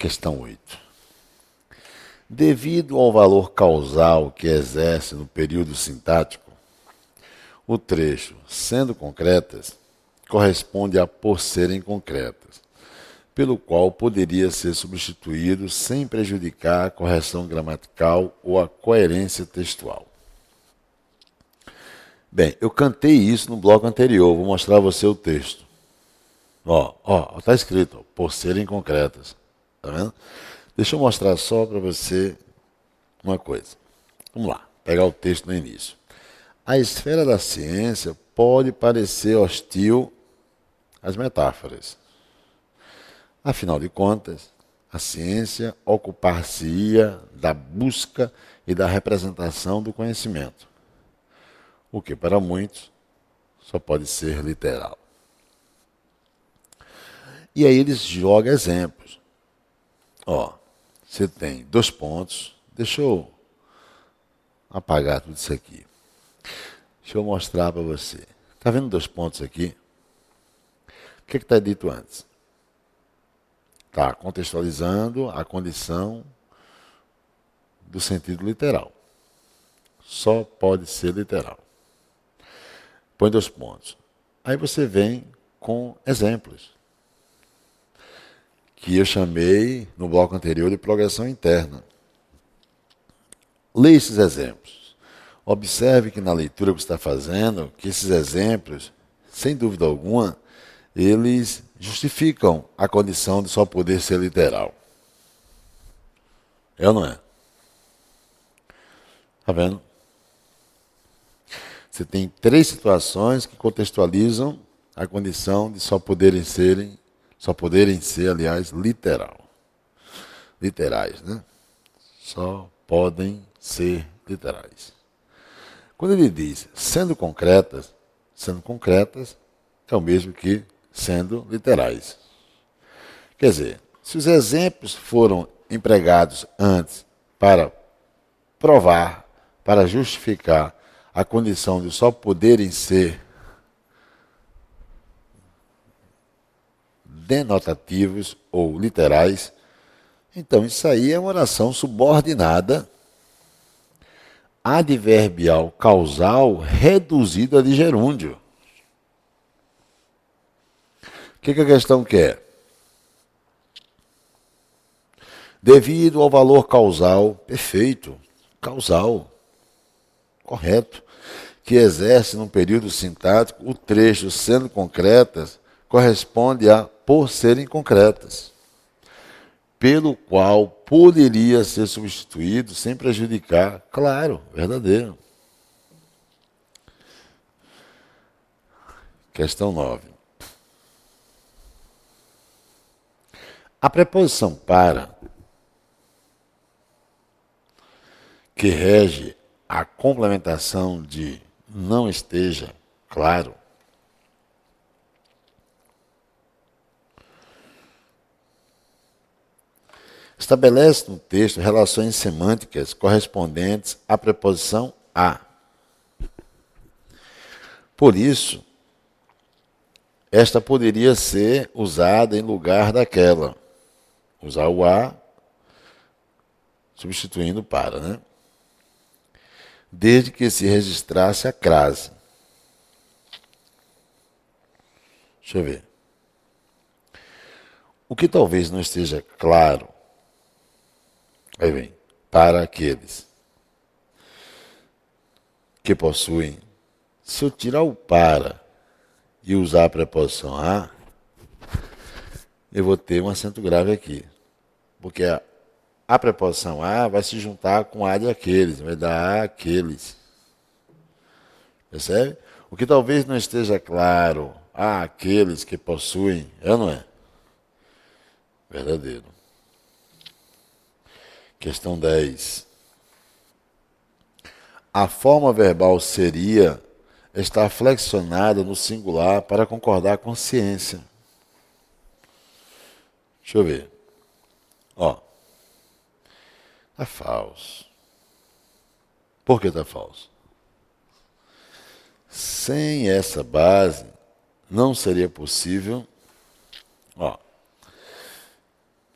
Questão 8. Devido ao valor causal que exerce no período sintático, o trecho sendo concretas corresponde a por serem concretas, pelo qual poderia ser substituído sem prejudicar a correção gramatical ou a coerência textual. Bem, eu cantei isso no bloco anterior, vou mostrar a você o texto. Está escrito, ó, por serem concretas. Tá vendo? Deixa eu mostrar só para você uma coisa. Vamos lá, pegar o texto no início. A esfera da ciência pode parecer hostil às metáforas. Afinal de contas, a ciência ocupar-se-ia da busca e da representação do conhecimento, o que para muitos só pode ser literal. E aí eles jogam exemplos. Você tem 2 pontos. Deixa eu apagar tudo isso aqui. Deixa eu mostrar para você. Está vendo 2 pontos aqui? O que está dito antes? Está contextualizando a condição do sentido literal. Só pode ser literal. Põe 2 pontos. Aí você vem com exemplos, que eu chamei no bloco anterior de progressão interna. Leia esses exemplos. Observe que na leitura que você está fazendo, que esses exemplos, sem dúvida alguma, eles justificam a condição de só poder ser literal. É ou não é? Está vendo? Você tem 3 situações que contextualizam a condição de só poderem ser, aliás, literais, né? Só podem ser literais. Quando ele diz sendo concretas é o mesmo que sendo literais. Quer dizer, se os exemplos foram empregados antes para provar, para justificar a condição de só poderem ser denotativos ou literais, então isso aí é uma oração subordinada adverbial causal reduzida de gerúndio. O que a questão quer? Devido ao valor causal, perfeito, causal, correto, que exerce num período sintático, o trecho sendo concretas corresponde a por serem concretas, pelo qual poderia ser substituído sem prejudicar, claro, verdadeiro. Questão 9. A preposição para, que rege a complementação de não esteja claro, estabelece no texto relações semânticas correspondentes à preposição a. Por isso, esta poderia ser usada em lugar daquela. Usar o a substituindo para, né? Desde que se registrasse a crase. Deixa eu ver. O que talvez não esteja claro, aí vem, para aqueles que possuem, se eu tirar o para e usar a preposição a, eu vou ter um acento grave aqui. Porque a preposição a vai se juntar com a de aqueles, vai dar a aqueles. Percebe? O que talvez não esteja claro, a aqueles que possuem, é ou não é? Verdadeiro. Questão 10. A forma verbal seria estar flexionada no singular para concordar com ciência. Deixa eu ver. Está falso. Por que está falso? Sem essa base, não seria possível.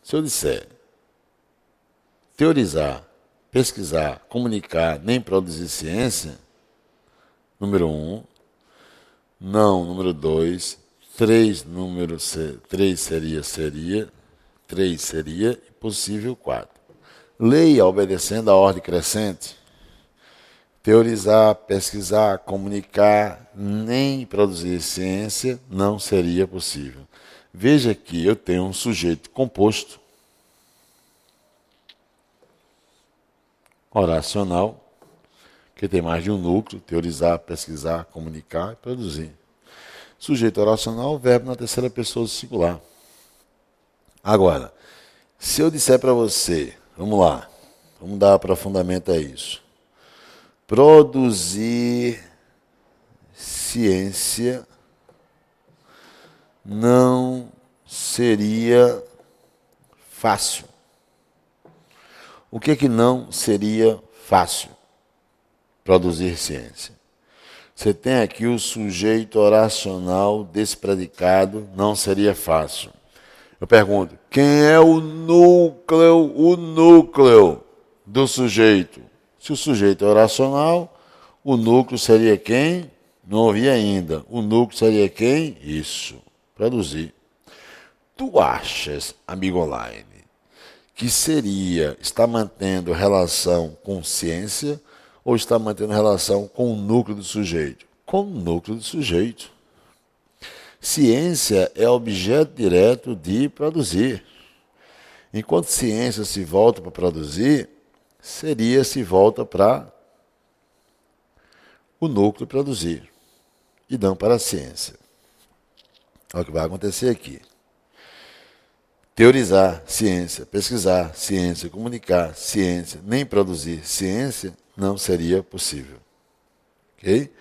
Se eu disser teorizar, pesquisar, comunicar, nem produzir ciência, número 1. Não, número 2. 3, número 3 seria. 3 seria, e possível 4. Leia obedecendo a ordem crescente. Teorizar, pesquisar, comunicar, nem produzir ciência não seria possível. Veja que eu tenho um sujeito composto, oracional, que tem mais de um núcleo: teorizar, pesquisar, comunicar e produzir. Sujeito oracional, verbo na terceira pessoa do singular. Agora, se eu disser para você, vamos lá, vamos dar aprofundamento a isso. Produzir ciência não seria fácil. O que não seria fácil? Produzir ciência. Você tem aqui o sujeito oracional desse predicado, não seria fácil. Eu pergunto, quem é o núcleo do sujeito? Se o sujeito é oracional, o núcleo seria quem? Não ouvi ainda. O núcleo seria quem? Isso, produzir. Tu achas, amigo online, que está mantendo relação com ciência ou está mantendo relação com o núcleo do sujeito? Com o núcleo do sujeito. Ciência é objeto direto de produzir. Enquanto ciência se volta para produzir, se volta para o núcleo produzir e não para a ciência. Olha o que vai acontecer aqui. Teorizar ciência, pesquisar ciência, comunicar ciência, nem produzir ciência não seria possível. Ok?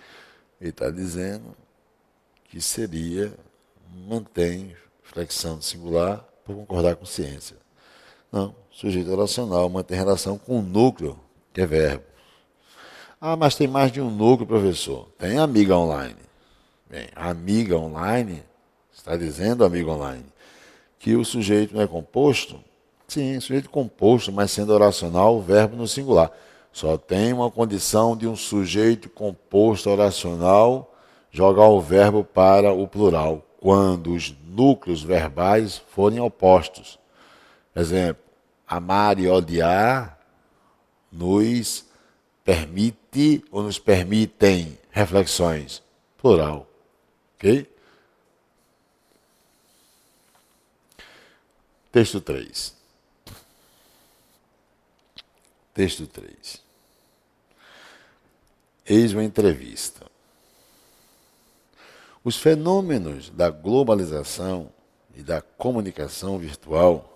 Ele está dizendo que mantém flexão do singular por concordar com ciência. Não, sujeito oracional mantém relação com o núcleo, que é verbo. Ah, mas tem mais de um núcleo, professor. Tem amiga online. Bem, amiga online, está dizendo, amigo online, que o sujeito não é composto? Sim, sujeito composto, mas sendo oracional, o verbo no singular. Só tem uma condição de um sujeito composto oracional jogar o verbo para o plural, quando os núcleos verbais forem opostos. Exemplo, amar e odiar nos permite ou nos permitem reflexões. Plural. Ok? Texto 3. Texto 3. Eis uma entrevista. Os fenômenos da globalização e da comunicação virtual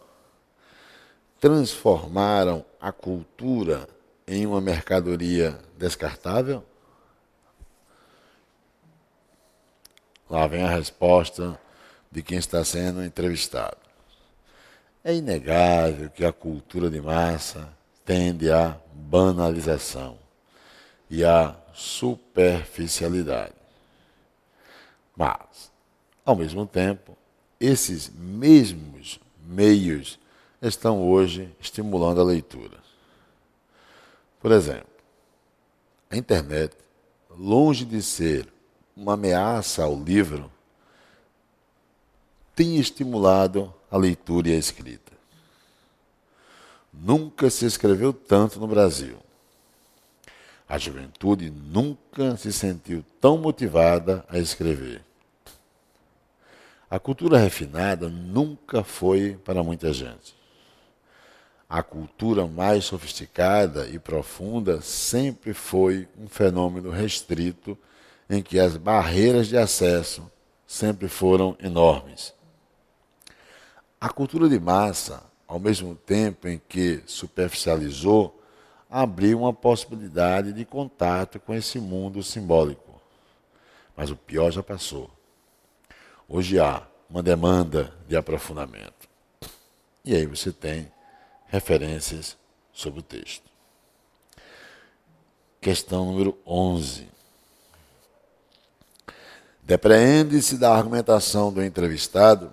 transformaram a cultura em uma mercadoria descartável? Lá vem a resposta de quem está sendo entrevistado. É inegável que a cultura de massa tende à banalização e à superficialidade. Mas, ao mesmo tempo, esses mesmos meios estão hoje estimulando a leitura. Por exemplo, a internet, longe de ser uma ameaça ao livro, tem estimulado a leitura e a escrita. Nunca se escreveu tanto no Brasil. A juventude nunca se sentiu tão motivada a escrever. A cultura refinada nunca foi para muita gente. A cultura mais sofisticada e profunda sempre foi um fenômeno restrito em que as barreiras de acesso sempre foram enormes. A cultura de massa, ao mesmo tempo em que superficializou, abriu uma possibilidade de contato com esse mundo simbólico. Mas o pior já passou. Hoje há uma demanda de aprofundamento. E aí você tem referências sobre o texto. Questão número 11. Depreende-se da argumentação do entrevistado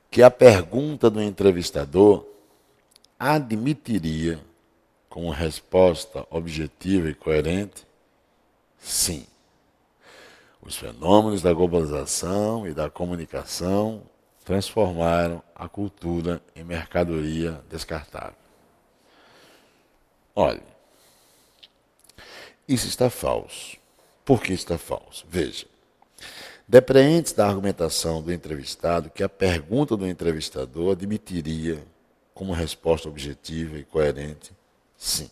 que a pergunta do entrevistador admitiria como resposta objetiva e coerente? Sim. Os fenômenos da globalização e da comunicação transformaram a cultura em mercadoria descartável. Olha, isso está falso. Por que está falso? Veja, depreende da argumentação do entrevistado que a pergunta do entrevistador admitiria como resposta objetiva e coerente, sim.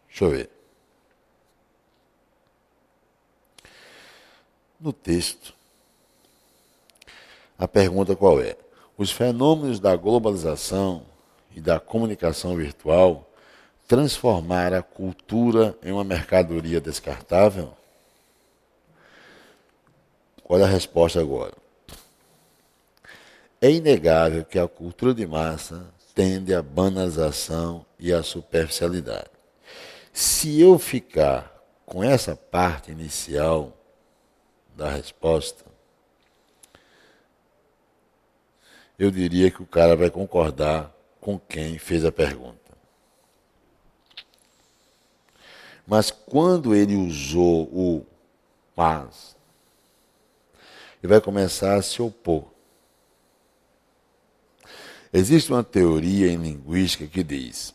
Deixa eu ver. No texto, a pergunta qual é? Os fenômenos da globalização e da comunicação virtual transformaram a cultura em uma mercadoria descartável? Olha a resposta agora. É inegável que a cultura de massa tende à banalização e à superficialidade. Se eu ficar com essa parte inicial da resposta, eu diria que o cara vai concordar com quem fez a pergunta. Mas quando ele usou o mas, ele vai começar a se opor. Existe uma teoria em linguística que diz,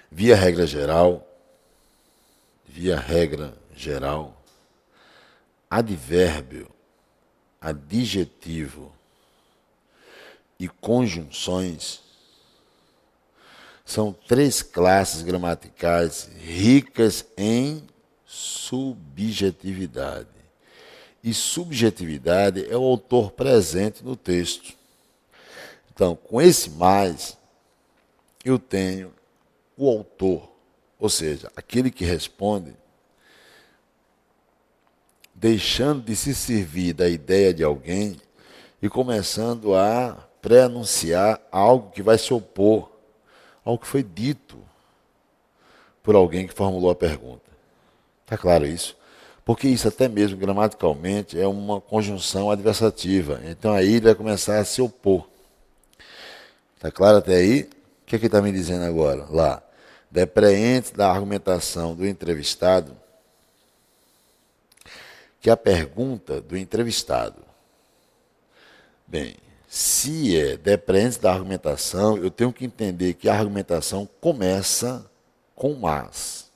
via regra geral, advérbio, adjetivo e conjunções são três classes gramaticais ricas em subjetividade. E subjetividade é o autor presente no texto. Então, com esse mais, eu tenho o autor, ou seja, aquele que responde, deixando de se servir da ideia de alguém e começando a pré-anunciar algo que vai se opor ao que foi dito por alguém que formulou a pergunta. Está claro isso? Porque isso até mesmo gramaticalmente é uma conjunção adversativa. Então aí ele vai começar a se opor. Está claro até aí? O que é que está me dizendo agora? Lá. Depreende da argumentação do entrevistado que a pergunta do entrevistado. Bem, se é depreende da argumentação, eu tenho que entender que a argumentação começa com mas.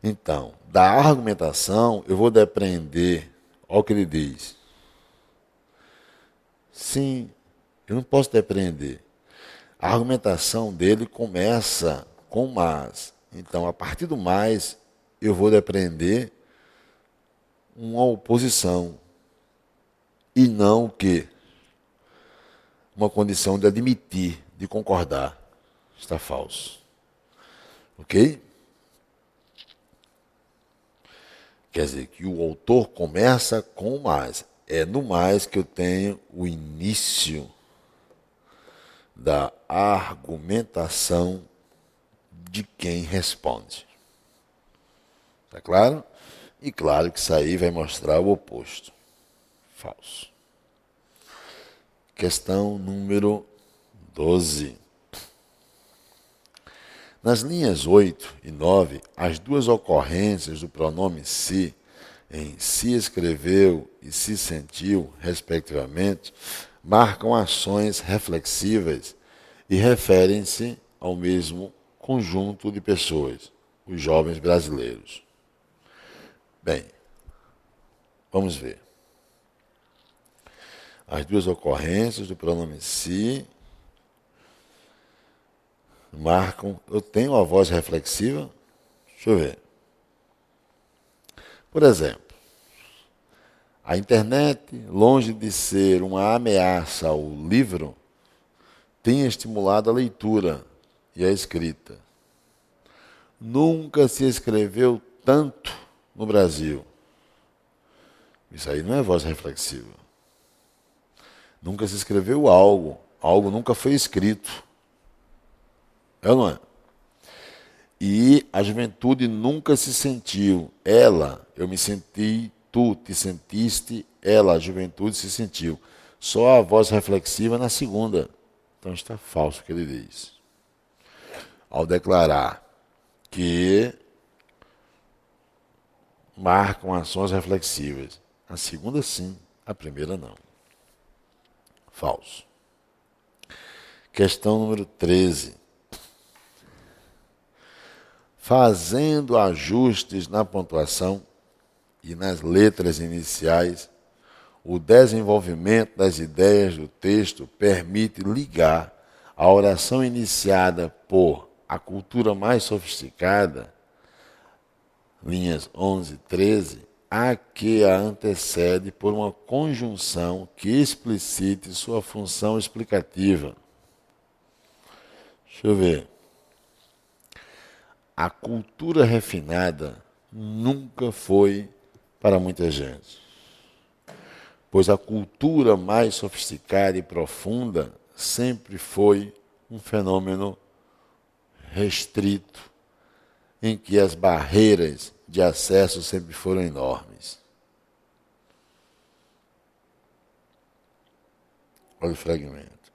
Então, da argumentação, eu vou depreender, olha o que ele diz. Sim, eu não posso depreender. A argumentação dele começa com mas. Então, a partir do mais, eu vou depreender uma oposição. E não o quê? Uma condição de admitir, de concordar. Está falso. Ok? Quer dizer que o autor começa com o mais. É no mais que eu tenho o início da argumentação de quem responde. Está claro? E claro que isso aí vai mostrar o oposto. Falso. Questão número 12. Nas linhas 8 e 9, as duas ocorrências do pronome se, em se escreveu e se sentiu, respectivamente, marcam ações reflexivas e referem-se ao mesmo conjunto de pessoas, os jovens brasileiros. Bem, vamos ver. As duas ocorrências do pronome se marcam. Eu tenho a voz reflexiva? Deixa eu ver. Por exemplo, a internet, longe de ser uma ameaça ao livro, tem estimulado a leitura e a escrita. Nunca se escreveu tanto no Brasil. Isso aí não é voz reflexiva. Nunca se escreveu algo nunca foi escrito. É ou não é? E a juventude nunca se sentiu. Eu me senti tu te sentiste, ela, a juventude, se sentiu. Só a voz reflexiva na segunda. Então está falso o que ele diz. Ao declarar que marcam ações reflexivas. A segunda sim, a primeira não. Falso. Questão número 13. Fazendo ajustes na pontuação e nas letras iniciais, o desenvolvimento das ideias do texto permite ligar a oração iniciada por a cultura mais sofisticada, linhas 11 e 13, a que a antecede por uma conjunção que explicite sua função explicativa. Deixa eu ver. A cultura refinada nunca foi para muita gente, pois a cultura mais sofisticada e profunda sempre foi um fenômeno restrito, em que as barreiras de acesso sempre foram enormes. Olha o fragmento.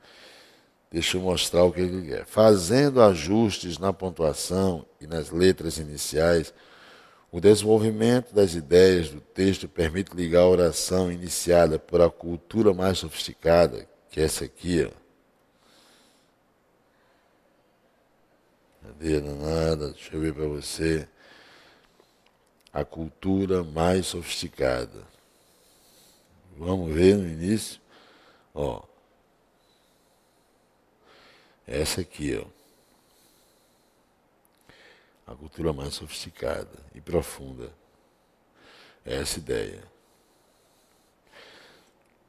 Deixa eu mostrar o que ele quer. Fazendo ajustes na pontuação e nas letras iniciais, o desenvolvimento das ideias do texto permite ligar a oração iniciada por a cultura mais sofisticada, que é essa aqui, ó. Cadê? Nada, deixa eu ver para você. A cultura mais sofisticada. Vamos ver no início. Ó. Essa aqui, ó. A cultura mais sofisticada e profunda. É essa ideia.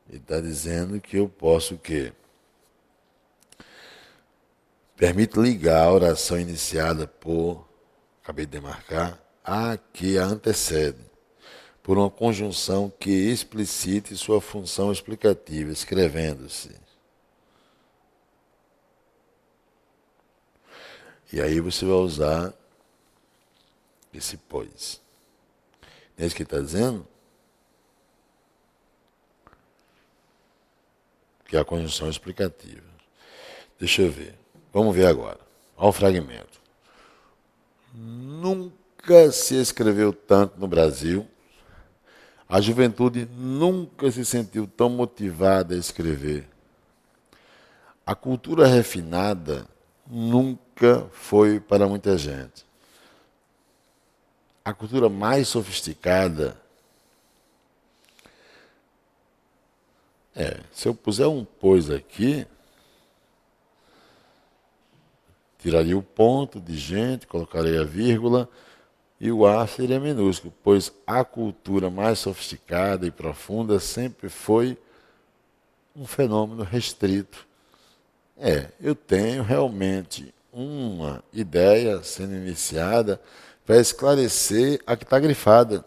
Ele está dizendo que eu posso o quê? Permite ligar a oração iniciada por, acabei de demarcar, a que a antecede, por uma conjunção que explicite sua função explicativa, escrevendo-se. E aí você vai usar esse pois. Não é isso que está dizendo? Que é a conjunção explicativa. Deixa eu ver. Vamos ver agora. Olha o fragmento. Nunca se escreveu tanto no Brasil. A juventude nunca se sentiu tão motivada a escrever. A cultura refinada nunca foi para muita gente. A cultura mais sofisticada se eu puser um pois aqui, tiraria o ponto de gente, colocaria a vírgula e o A seria minúsculo, pois a cultura mais sofisticada e profunda sempre foi um fenômeno restrito. Eu tenho realmente uma ideia sendo iniciada para esclarecer a que está grifada.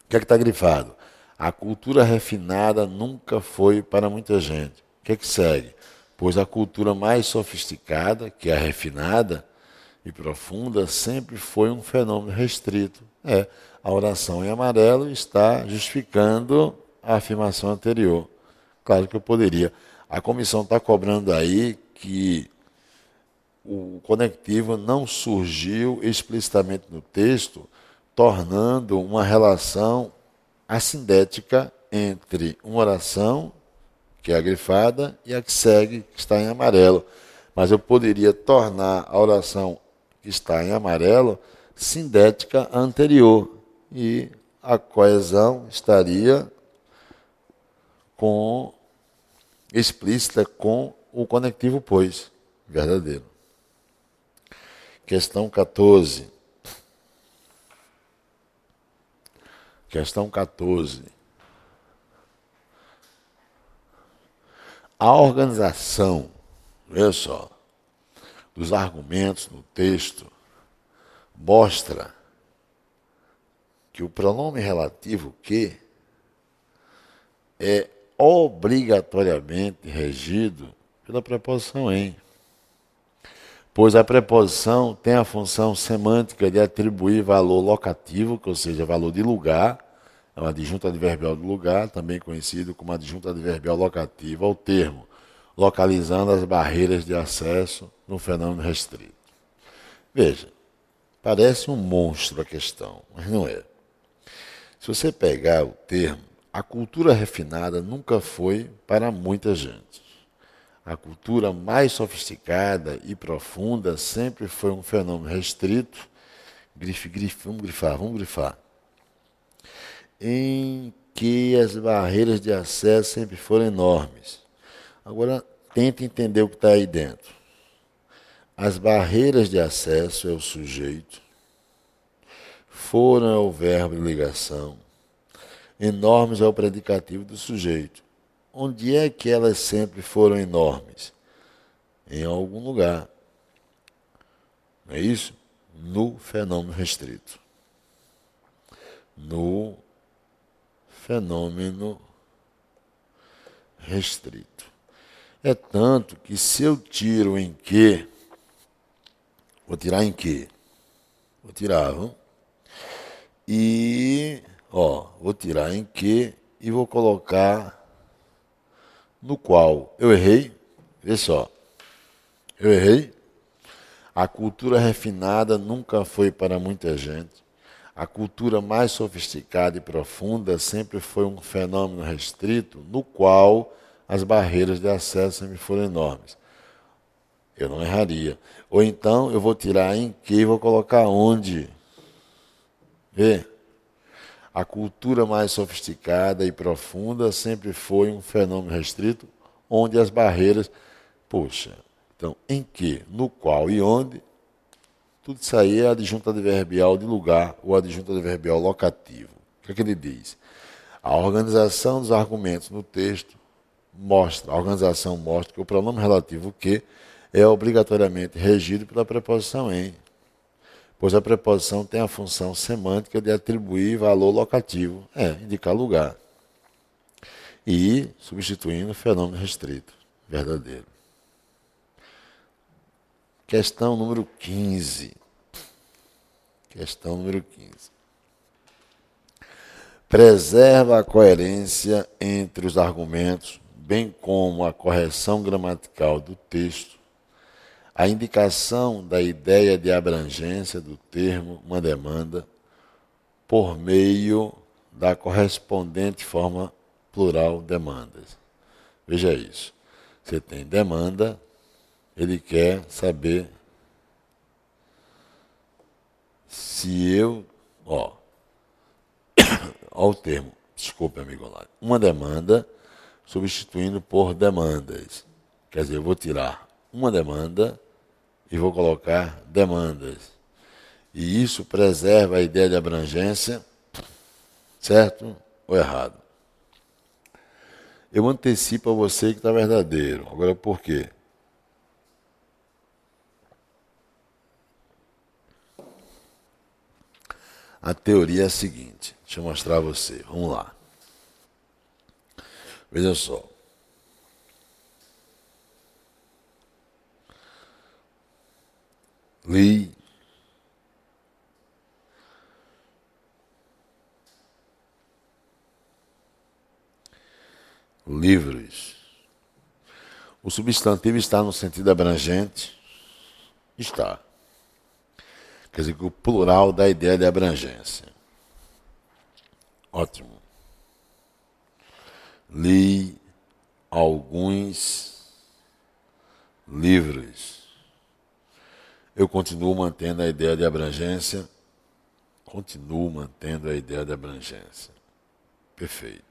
O que é que está grifado? A cultura refinada nunca foi para muita gente. O que é que segue? Pois a cultura mais sofisticada, que é a refinada e profunda, sempre foi um fenômeno restrito. A oração em amarelo está justificando a afirmação anterior. Claro que eu poderia. A comissão está cobrando aí que o conectivo não surgiu explicitamente no texto, tornando uma relação assindética entre uma oração, que é a grifada, e a que segue, que está em amarelo. Mas eu poderia tornar a oração que está em amarelo sindética anterior, e a coesão estaria explícita com o conectivo pois, verdadeiro. Questão 14. Questão 14. A organização, veja só, dos argumentos no texto mostra que o pronome relativo que é obrigatoriamente regido pela preposição em, pois a preposição tem a função semântica de atribuir valor locativo, ou seja, valor de lugar, É um adjunto adverbial do lugar, também conhecido como adjunto adverbial locativo ao termo, localizando as barreiras de acesso no fenômeno restrito. Veja, parece um monstro a questão, mas não é. Se você pegar o termo, a cultura refinada nunca foi para muita gente. A cultura mais sofisticada e profunda sempre foi um fenômeno restrito, vamos grifar, em que as barreiras de acesso sempre foram enormes. Agora, tente entender o que está aí dentro. As barreiras de acesso é o sujeito, foram é o verbo de ligação, enormes é o predicativo do sujeito. Onde é que elas sempre foram enormes? Em algum lugar. Não é isso? No fenômeno restrito. No fenômeno restrito. É tanto que se eu tiro em que, vou tirar em que? Vou tirar, viu? Vou tirar em que e vou colocar no qual. Eu errei? Vê só. Eu errei? A cultura refinada nunca foi para muita gente. A cultura mais sofisticada e profunda sempre foi um fenômeno restrito no qual as barreiras de acesso sempre foram enormes. Eu não erraria. Ou então eu vou tirar em que e vou colocar onde. Vê? A cultura mais sofisticada e profunda sempre foi um fenômeno restrito onde as barreiras... Poxa, então em que, no qual e onde, tudo isso aí é adjunto adverbial de lugar ou adjunto adverbial locativo. O que é que ele diz? A organização dos argumentos no texto a organização mostra que o pronome relativo que é obrigatoriamente regido pela preposição em, pois a preposição tem a função semântica de atribuir valor locativo, indicar lugar, e substituindo o fenômeno restrito, verdadeiro. Questão número 15. Questão número 15. Preserva a coerência entre os argumentos, bem como a correção gramatical do texto, a indicação da ideia de abrangência do termo uma demanda por meio da correspondente forma plural demandas. Veja isso. Você tem demanda, ele quer saber se eu... Ó o termo, desculpe, amigo lá. Uma demanda substituindo por demandas. Quer dizer, eu vou tirar uma demanda e vou colocar demandas. E isso preserva a ideia de abrangência, certo ou errado? Eu antecipo a você que está verdadeiro. Agora, por quê? A teoria é a seguinte. Deixa eu mostrar a você. Vamos lá. Veja só. Li livros. O substantivo está no sentido abrangente? Está. Quer dizer que o plural dá a ideia de abrangência. Ótimo. Li alguns livros. Eu continuo mantendo a ideia de abrangência. Continuo mantendo a ideia de abrangência. Perfeito.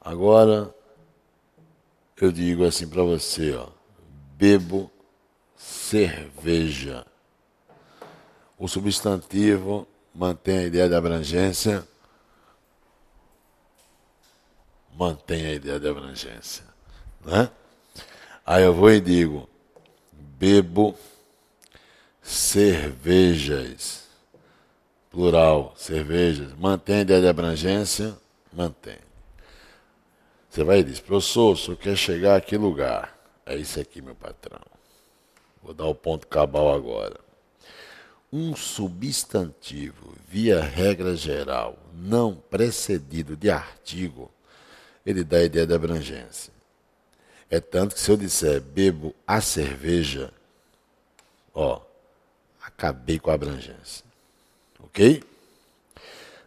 Agora, eu digo assim para você, bebo cerveja. O substantivo mantém a ideia de abrangência. Mantém a ideia de abrangência. Né? Aí eu vou e digo, bebo cervejas. Plural, cervejas. Mantém a ideia de abrangência? Mantém. Você vai e diz, professor, o senhor quer chegar a que lugar? É isso aqui, meu patrão. Vou dar o ponto cabal agora. um substantivo, via regra geral, não precedido de artigo, ele dá a ideia de abrangência. É tanto que se eu disser bebo a cerveja, ó, acabei com a abrangência. Ok?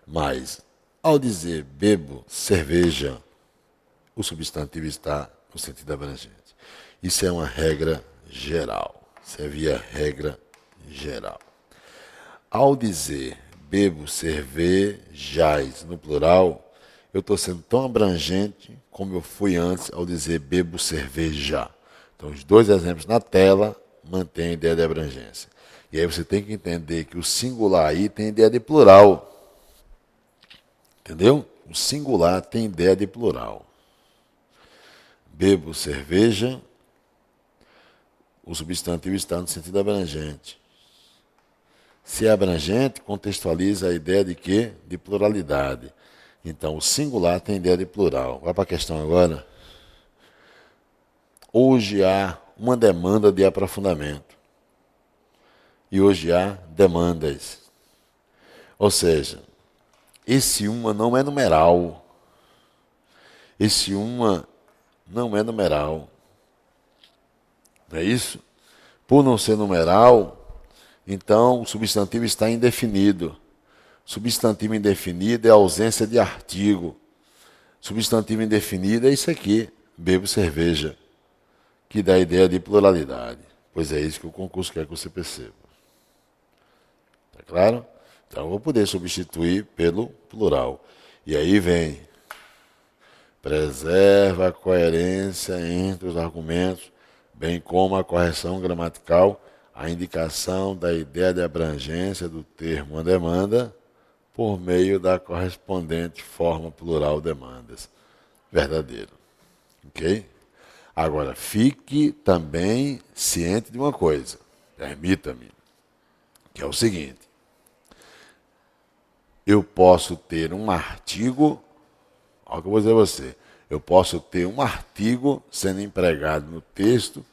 Mas, ao dizer bebo cerveja, o substantivo está no sentido abrangente. Isso é uma regra geral. Isso é via regra geral. Ao dizer bebo cervejais no plural, eu estou sendo tão abrangente como eu fui antes ao dizer bebo cerveja. Então, os dois exemplos na tela mantêm a ideia de abrangência. E aí você tem que entender que o singular aí tem ideia de plural. Entendeu? O singular tem ideia de plural. Bebo cerveja, o substantivo está no sentido abrangente. Se é abrangente, contextualiza a ideia de quê? De pluralidade. Então, o singular tem ideia de plural. Vai para a questão agora. Hoje há uma demanda de aprofundamento. E hoje há demandas. Ou seja, esse uma não é numeral. Esse uma não é numeral. Não é isso? Por não ser numeral, então o substantivo está indefinido. Substantivo indefinido é ausência de artigo. Substantivo indefinido é isso aqui, bebo cerveja, que dá a ideia de pluralidade. Pois é isso que o concurso quer que você perceba. Tá claro? Então eu vou poder substituir pelo plural. E aí vem, preserva a coerência entre os argumentos, bem como a correção gramatical, a indicação da ideia de abrangência do termo uma demanda, por meio da correspondente forma plural demandas. Verdadeiro. Ok? Agora, fique também ciente de uma coisa. Permita-me. Que é o seguinte. Eu posso ter um artigo. Olha o que eu vou dizer a você. Eu posso ter um artigo sendo empregado no texto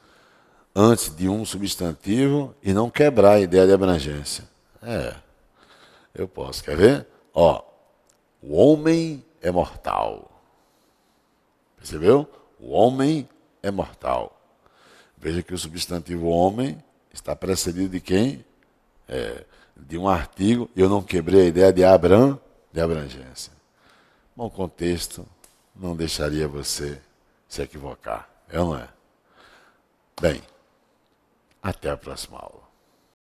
antes de um substantivo e não quebrar a ideia de abrangência. Eu posso. Quer ver? Ó, o homem é mortal. Percebeu? O homem é mortal. Veja que o substantivo homem está precedido de quem? De um artigo, e eu não quebrei a ideia de abrangência. Bom, o contexto não deixaria você se equivocar. É ou não é? Bem, até a próxima aula.